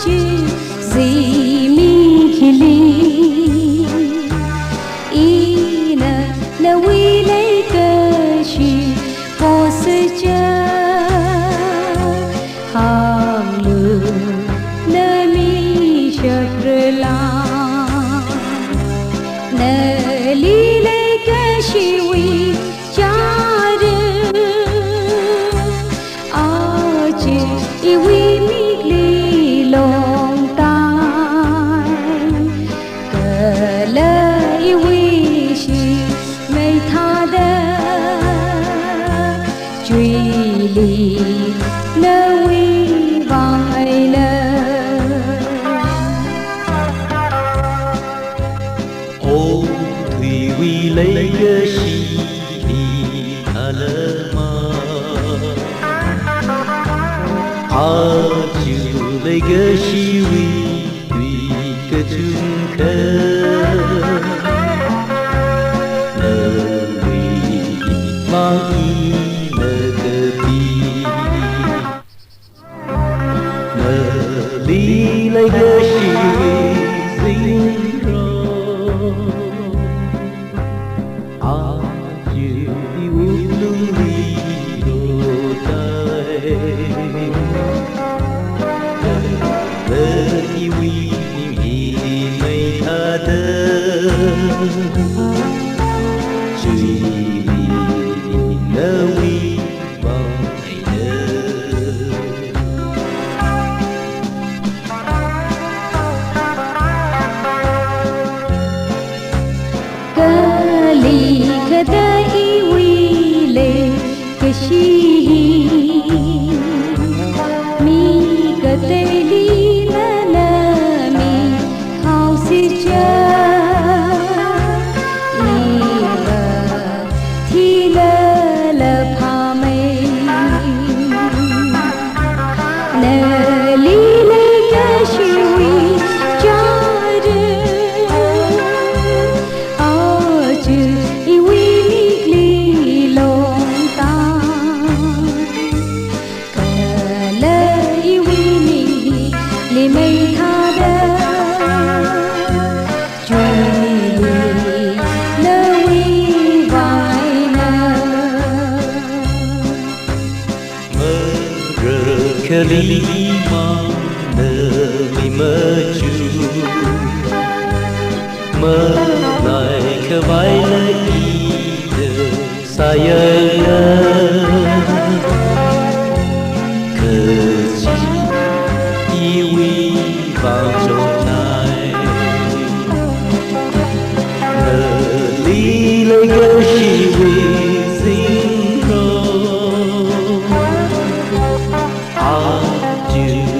chứ Zimikhili ina la wi lấy cơ chi có sự cha ham lu na mi shakla na li lấy cơ chi wi cha I we meet li long time Kala I we shi may tha da Chui li na we vang ai na Ô thủy we lấy cái shi tha lơ ma Acu lega shiwi tui ketumka Nawi mangi nagapi Nali lega shiwi zingro Acu iwulungi rotai Iwi mi may ada Chui na wi vang ai na Kali kada iwi le kashi mi kateli Kelima nami maju Melai kebaila ide sayangnya Kecil iwi bangjonai Nelilai keshiwi zingro Do